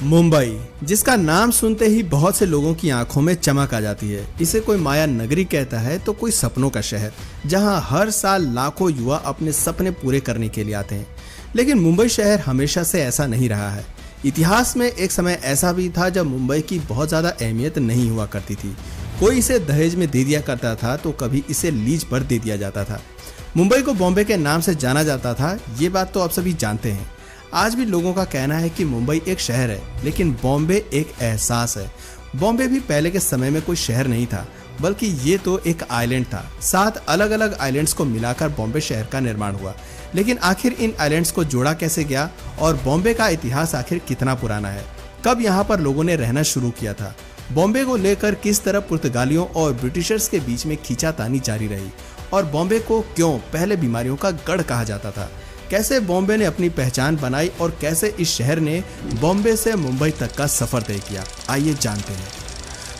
मुंबई, जिसका नाम सुनते ही बहुत से लोगों की आंखों में चमक आ जाती है। इसे कोई माया नगरी कहता है तो कोई सपनों का शहर, जहां हर साल लाखों युवा अपने सपने पूरे करने के लिए आते हैं। लेकिन मुंबई शहर हमेशा से ऐसा नहीं रहा है। इतिहास में एक समय ऐसा भी था जब मुंबई की बहुत ज्यादा अहमियत नहीं हुआ करती थी। कोई इसे दहेज में दे दिया करता था तो कभी इसे लीज पर दे दिया जाता था। मुंबई को बॉम्बे के नाम से जाना जाता था, ये बात तो आप सभी जानते हैं। आज भी लोगों का कहना है कि मुंबई एक शहर है, लेकिन बॉम्बे एक एहसास है। बॉम्बे भी पहले के समय में कोई शहर नहीं था, बल्कि ये तो एक आइलैंड था। 7 अलग अलग आइलैंड्स को मिलाकर बॉम्बे शहर का निर्माण हुआ। लेकिन आखिर इन आइलैंड्स को जोड़ा कैसे गया और बॉम्बे का इतिहास आखिर कितना पुराना है? कब यहाँ पर लोगों ने रहना शुरू किया था? बॉम्बे को लेकर किस तरह पुर्तगालियों और ब्रिटिशर्स के बीच में खींचातानी जारी रही? और बॉम्बे को क्यों पहले बीमारियों का गढ़ कहा जाता था? कैसे बॉम्बे ने अपनी पहचान बनाई और कैसे इस शहर ने बॉम्बे से मुंबई तक का सफर तय किया? आइए जानते हैं।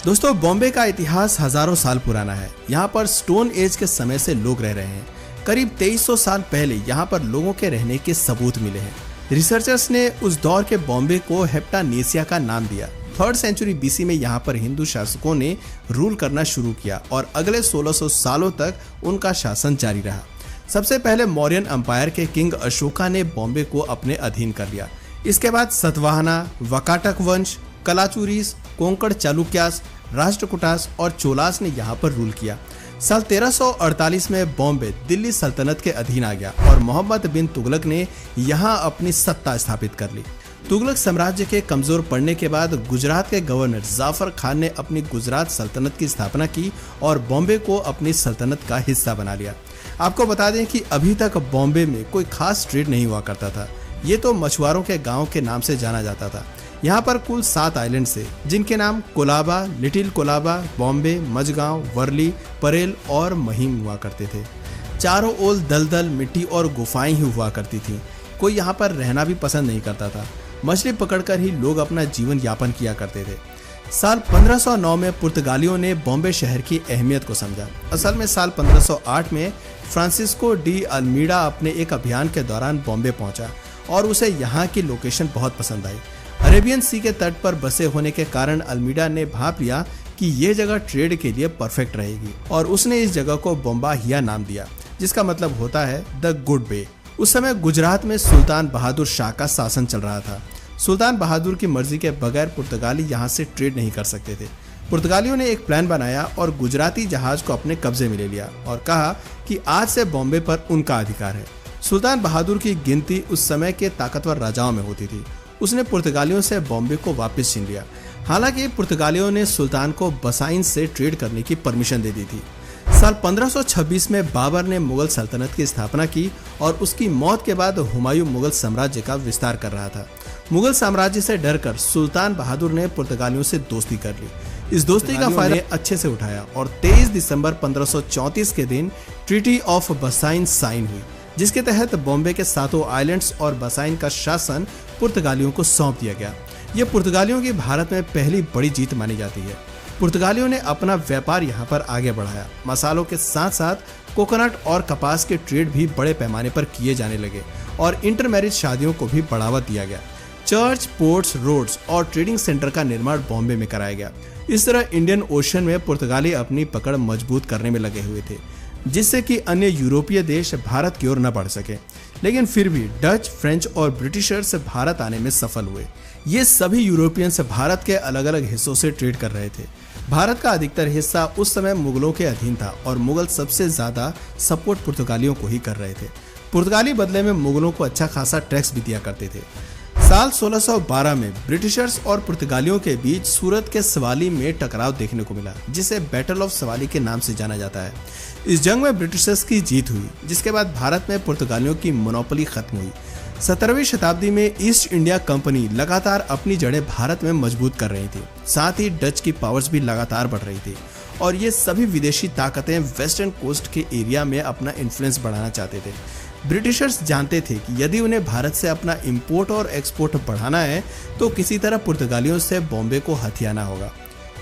दोस्तों, बॉम्बे का इतिहास हजारों साल पुराना है। यहाँ पर स्टोन एज के समय से लोग रह रहे हैं। करीब 2300 साल पहले यहाँ पर लोगों के रहने के सबूत मिले हैं। रिसर्चर्स ने उस दौर के बॉम्बे को हेप्टानेसिया का नाम दिया। 3rd सेंचुरी बीसी में यहाँ पर हिंदू शासकों ने रूल करना शुरू किया और अगले 1600 सालों तक उनका शासन जारी रहा। सबसे पहले मौर्यन अंपायर के किंग अशोका ने बॉम्बे को अपने अधीन कर लिया। इसके बाद सतवाहना, वकाटक वंश, कलाचुरीस, कोंकण चालुक्यास, राष्ट्रकूटास और चोलास ने यहाँ पर रूल किया। साल 1348 में बॉम्बे दिल्ली सल्तनत के अधीन आ गया और मोहम्मद बिन तुगलक ने यहाँ अपनी सत्ता स्थापित कर ली। तुगलक साम्राज्य के कमजोर पड़ने के बाद गुजरात के गवर्नर जाफर खान ने अपनी गुजरात सल्तनत की स्थापना की और बॉम्बे को अपनी सल्तनत का हिस्सा बना लिया। आपको बता दें कि अभी तक बॉम्बे में कोई खास ट्रेड नहीं हुआ करता था। ये तो मछुआरों के गांव के नाम से जाना जाता था। यहाँ पर कुल 7 आइलैंड थे, जिनके नाम कोलाबा, लिटिल कोलाबा, बॉम्बे, मझगांव, वर्ली, परेल और महिम हुआ करते थे। चारों ओर दलदल, मिट्टी और गुफाएं ही हुआ करती थी। कोई यहाँ पर रहना भी पसंद नहीं करता था। मछली पकड़कर ही लोग अपना जीवन यापन किया करते थे। साल 1509 में पुर्तगालियों ने बॉम्बे शहर की अहमियत को समझा। असल में साल 1508 में फ्रांसिस्को डी अल्मीडा अपने एक अभियान के दौरान बॉम्बे पहुंचा और उसे यहाँ की लोकेशन बहुत पसंद आई। अरेबियन सी के तट पर बसे होने के कारण अल्मीडा ने भाप लिया कि ये जगह ट्रेड के लिए परफेक्ट रहेगी और उसने इस जगह को बोम्बाहिया नाम दिया, जिसका मतलब होता है द गुड बे। उस समय गुजरात में सुल्तान बहादुर शाह का शासन चल रहा था। सुल्तान बहादुर की मर्जी के बगैर पुर्तगाली यहाँ से ट्रेड नहीं कर सकते थे। पुर्तगालियों ने एक प्लान बनाया और गुजराती जहाज को अपने कब्जे में ले लिया और कहा कि आज से बॉम्बे पर उनका अधिकार है। सुल्तान बहादुर की गिनती उस समय के ताकतवर राजाओं में होती थी। उसने पुर्तगालियों से बॉम्बे को वापस छीन लिया। हालांकि पुर्तगालियों ने सुल्तान को बसाइन से ट्रेड करने की परमिशन दे दी थी। साल 1526 में बाबर ने मुगल सल्तनत की स्थापना की और उसकी मौत के बाद हुमायूं मुगल साम्राज्य का विस्तार कर रहा था। मुगल साम्राज्य से डरकर सुल्तान बहादुर ने पुर्तगालियों से दोस्ती कर ली। इस दोस्ती का फायदा अच्छे से उठाया और 23 दिसंबर 1534 के दिन ट्रीटी ऑफ बसाइन साइन हुई, जिसके तहत बॉम्बे के 7 आइलैंड्स और बसाइन का शासन पुर्तगालियों को सौंप दिया गया। यह पुर्तगालियों की भारत में पहली बड़ी जीत मानी जाती है। पुर्तगालियों ने अपना व्यापार यहाँ पर आगे बढ़ाया। मसालों के साथ साथ कोकोनट और कपास के ट्रेड भी बड़े पैमाने पर किए जाने लगे और इंटरमैरिज शादियों को भी बढ़ावा दिया गया। चर्च, पोर्ट्स, रोड्स और ट्रेडिंग सेंटर का निर्माण बॉम्बे में कराया गया। इस तरह इंडियन ओशन में पुर्तगाली अपनी पकड़ मजबूत करने में लगे हुए थे, जिससे कि अन्य यूरोपीय देश भारत की ओर न बढ़ सके। लेकिन फिर भी डच, फ्रेंच और ब्रिटिशर्स भारत आने में सफल हुए। ये सभी यूरोपियंस भारत के अलग अलग हिस्सों से ट्रेड कर रहे थे। भारत का अधिकतर हिस्सा उस समय मुगलों के अधीन था और मुगल सबसे ज्यादा सपोर्ट पुर्तगालियों को ही कर रहे थे। पुर्तगाली बदले में मुगलों को अच्छा खासा टैक्स भी दिया करते थे। साल 1612 में ब्रिटिशर्स और पुर्तगालियों के बीच सूरत के सवाली में टकराव देखने को मिला, जिसे बैटल ऑफ सवाली के नाम से जाना जाता है। इस जंग में ब्रिटिशर्स की जीत हुई, जिसके बाद भारत में पुर्तगालियों की मोनोपोली खत्म हुई। 17वीं शताब्दी में ईस्ट इंडिया कंपनी लगातार अपनी जड़ें भारत में मजबूत कर रही थी। साथ ही डच की पावर्स भी लगातार बढ़ रही थी और ये सभी विदेशी ताकतें वेस्टर्न कोस्ट के एरिया में अपना इन्फ्लुएंस बढ़ाना चाहते थे। ब्रिटिशर्स जानते थे कि यदि उन्हें भारत से अपना इंपोर्ट और एक्सपोर्ट बढ़ाना है तो किसी तरह पुर्तगालियों से बॉम्बे को हथियाना होगा।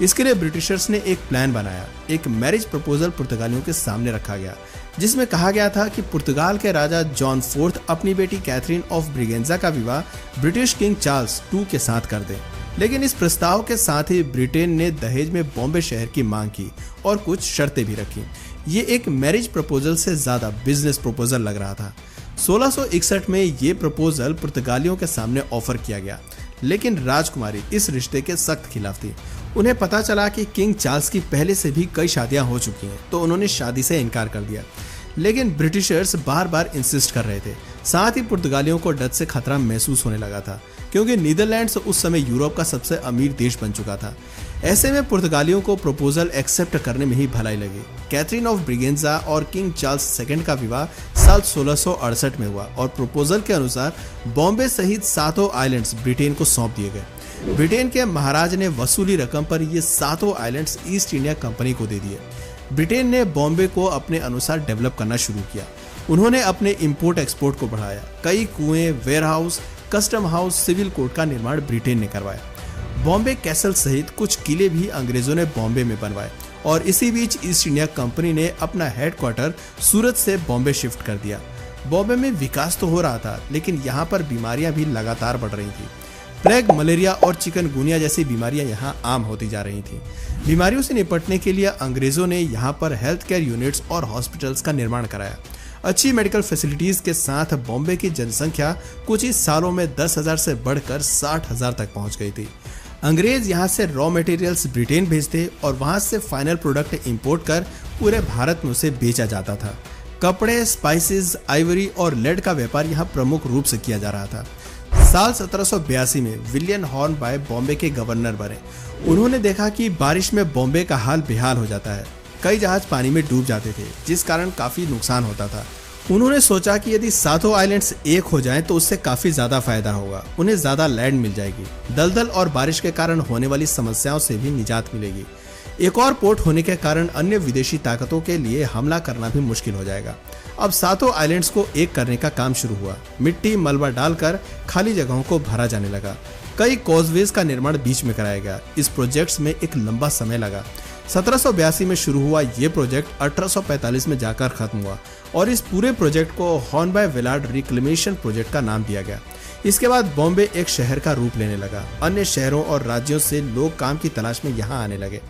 इसके लिए ब्रिटिशर्स ने एक प्लान बनाया। एक मैरिज प्रपोजल पुर्तगालियों के सामने रखा गया, जिसमें कहा गया था कि पुर्तगाल के राजा जॉन फोर्थ अपनी बेटी कैथरीन ऑफ ब्रिगेंजा का विवाह ब्रिटिश किंग चार्ल्स II के साथ कर दें। लेकिन इस प्रस्ताव के साथ ही ब्रिटेन ने दहेज में बॉम्बे शहर की मांग की और कुछ शर्तें भी रखी। ये एक मैरिज प्रपोजल से ज्यादा बिजनेस प्रपोजल लग रहा था। 1661 में ये प्रपोजल पुर्तगालियों के सामने ऑफर किया गया, लेकिन राजकुमारी इस रिश्ते के सख्त खिलाफ थी। उन्हें पता चला कि किंग चार्ल्स की पहले से भी कई शादियां हो चुकी हैं, तो उन्होंने शादी से इनकार कर दिया। लेकिन ब्रिटिशर्स बार बार इंसिस्ट कर रहे थे। साथ ही पुर्तगालियों को डच से खतरा महसूस होने लगा था, क्योंकि नीदरलैंड्स उस समय यूरोप का सबसे अमीर देश बन चुका था। ऐसे में पुर्तगालियों को प्रपोजल एक्सेप्ट करने में ही भलाई लगी। कैथरीन ऑफ ब्रिगेंजा और किंग चार्ल्स II का विवाह साल 1668 में हुआ और प्रपोजल के अनुसार बॉम्बे सहित 7 आइलैंड्स ब्रिटेन को सौंप दिए गए। ब्रिटेन के महाराज ने वसूली रकम पर ये 7 आइलैंड्स ईस्ट इंडिया कंपनी को दे दिए। ब्रिटेन ने बॉम्बे को अपने अनुसार डेवलप करना शुरू किया। उन्होंने अपने इंपोर्ट एक्सपोर्ट को बढ़ाया। कई कुएं, warehouse, custom house, civil court का निर्माण ब्रिटेन ने करवाया। बॉम्बे कैसल सहित कुछ किले भी अंग्रेजों ने बॉम्बे में बनवाए और इसी बीच ईस्ट इंडिया कंपनी ने अपना हेडक्वार्टर सूरत से बॉम्बे शिफ्ट कर दिया। बॉम्बे में विकास तो हो रहा था, लेकिन यहाँ पर बीमारियां भी लगातार बढ़ रही थी। प्लेग, मलेरिया और चिकनगुनिया जैसी बीमारियां यहाँ आम होती जा रही थीं। बीमारियों से निपटने के लिए अंग्रेजों ने यहाँ पर हेल्थ केयर यूनिट्स और हॉस्पिटल्स का निर्माण कराया। अच्छी मेडिकल फैसिलिटीज के साथ बॉम्बे की जनसंख्या कुछ ही सालों में 10,000 से बढ़कर 60,000 तक पहुंच गई थी। अंग्रेज यहाँ से रॉ मटेरियल्स ब्रिटेन भेजते और वहां से फाइनल प्रोडक्ट इंपोर्ट कर पूरे भारत में उसे बेचा जाता था। कपड़े, स्पाइसेस, आइवरी और लेड का व्यापार यहाँ प्रमुख रूप से किया जा रहा था। साल 1782 में विलियम हॉर्नबाय बॉम्बे के गवर्नर बने। उन्होंने देखा कि बारिश में बॉम्बे का हाल बेहाल हो जाता है। कई जहाज पानी में डूब जाते थे, जिस कारण काफी नुकसान होता था। उन्होंने सोचा कि यदि 7 आइलैंड्स एक हो जाएं तो उससे काफी ज्यादा फायदा होगा। उन्हें ज्यादा लैंड मिल जाएगी, दलदल और बारिश के कारण होने वाली समस्याओं से भी निजात मिलेगी। एक और पोर्ट होने के कारण अन्य विदेशी ताकतों के लिए हमला करना भी मुश्किल हो जाएगा। अब 7 आइलैंड्स को एक करने का काम शुरू हुआ। मिट्टी, मलबा डालकर खाली जगहों को भरा जाने लगा। कई कॉजवेज का निर्माण बीच में कराया गया। इस प्रोजेक्ट्स में एक लंबा समय लगा। 1782 में शुरू हुआ ये प्रोजेक्ट 1845 में जाकर खत्म हुआ और इस पूरे प्रोजेक्ट को हॉर्नबाय विलार्ड रिक्लेमेशन प्रोजेक्ट का नाम दिया गया। इसके बाद बॉम्बे एक शहर का रूप लेने लगा। अन्य शहरों और राज्यों से लोग काम की तलाश में यहाँ आने लगे।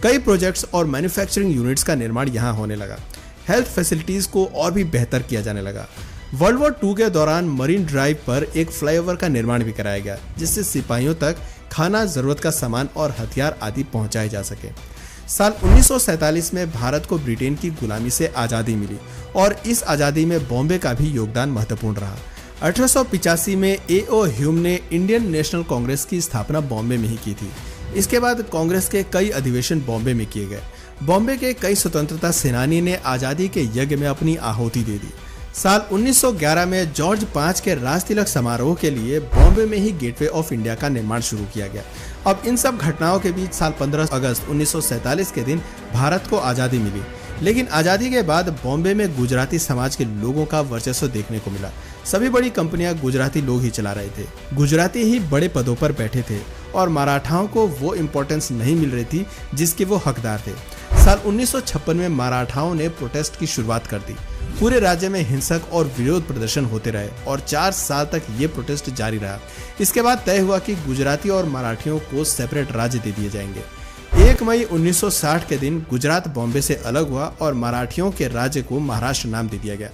कई प्रोजेक्ट्स और मैन्युफैक्चरिंग यूनिट्स का निर्माण यहाँ होने लगा। हेल्थ फैसिलिटीज को और भी बेहतर किया जाने लगा। वर्ल्ड वॉर II के दौरान मरीन ड्राइव पर एक फ्लाईओवर का निर्माण भी कराया गया, जिससे सिपाहियों तक खाना, जरूरत का सामान और हथियार आदि पहुंचाए जा सके। साल 1947 में भारत को ब्रिटेन की गुलामी से आज़ादी मिली और इस आज़ादी में बॉम्बे का भी योगदान महत्वपूर्ण रहा। 1885 में A.O. ह्यूम ने इंडियन नेशनल कांग्रेस की स्थापना बॉम्बे में ही की थी। इसके बाद कांग्रेस के कई अधिवेशन बॉम्बे में किए गए। बॉम्बे के कई स्वतंत्रता सेनानी ने आज़ादी के यज्ञ में अपनी आहुति दे दी। साल 1911 में जॉर्ज V के राज तिलक समारोह के लिए बॉम्बे में ही गेटवे ऑफ इंडिया का निर्माण शुरू किया गया। अब इन सब घटनाओं के बीच साल 15 अगस्त 1947 के दिन भारत को आज़ादी मिली। लेकिन आज़ादी के बाद बॉम्बे में गुजराती समाज के लोगों का वर्चस्व देखने को मिला। सभी बड़ी कंपनियां गुजराती लोग ही चला रहे थे। गुजराती ही बड़े पदों पर बैठे थे और मराठाओं को वो इम्पोर्टेंस नहीं मिल रही थी जिसके वो हकदार थे। साल 1956 में मराठाओं ने प्रोटेस्ट की शुरुआत कर दी। पूरे राज्य में हिंसक और विरोध प्रदर्शन होते रहे और 4 साल तक ये प्रोटेस्ट जारी रहा। इसके बाद तय हुआ कि गुजराती और मराठियों को सेपरेट राज्य दे दिए जाएंगे। 1 मई 1960 के दिन गुजरात बॉम्बे से अलग हुआ और मराठियों के राज्य को महाराष्ट्र नाम दे दिया गया।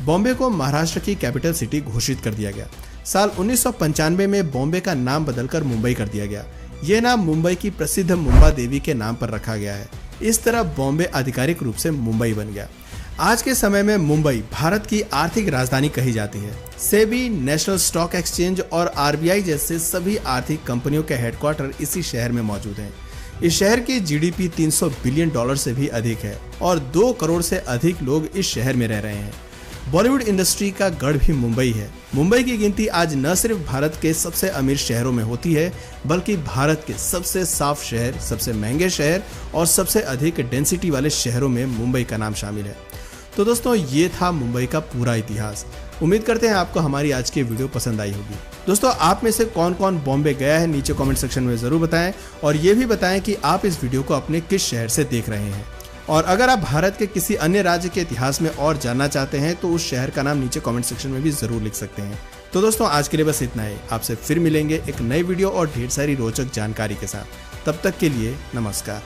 बॉम्बे को महाराष्ट्र की कैपिटल सिटी घोषित कर दिया गया। साल 1995 में बॉम्बे का नाम बदलकर मुंबई कर दिया गया। ये नाम मुंबई की प्रसिद्ध मुंबा देवी के नाम पर रखा गया है। इस तरह बॉम्बे आधिकारिक रूप से मुंबई बन गया। आज के समय में मुंबई भारत की आर्थिक राजधानी कही जाती है। सेबी, नेशनल स्टॉक एक्सचेंज और RBI जैसे सभी आर्थिक कंपनियों के हेडक्वार्टर इसी शहर में मौजूद हैं। इस शहर की GDP $300 बिलियन से भी अधिक है और 2 करोड़ से अधिक लोग इस शहर में रह रहे हैं। बॉलीवुड इंडस्ट्री का गढ़ भी मुंबई है। मुंबई की गिनती आज न सिर्फ भारत के सबसे अमीर शहरों में होती है, बल्कि भारत के सबसे साफ शहर, सबसे महंगे शहर और सबसे अधिक डेंसिटी वाले शहरों में मुंबई का नाम शामिल है। तो दोस्तों, ये था मुंबई का पूरा इतिहास। उम्मीद करते हैं आपको हमारी आज की वीडियो पसंद आई होगी। दोस्तों, आप में से कौन कौन बॉम्बे गया है नीचे कमेंट सेक्शन में जरूर बताएं और ये भी बताएं कि आप इस वीडियो को अपने किस शहर से देख रहे हैं। और अगर आप भारत के किसी अन्य राज्य के इतिहास में और जानना चाहते हैं तो उस शहर का नाम नीचे कमेंट सेक्शन में भी जरूर लिख सकते हैं। तो दोस्तों आज के लिए बस इतना ही। आपसे फिर मिलेंगे एक नई वीडियो और ढेर सारी रोचक जानकारी के साथ। तब तक के लिए नमस्कार।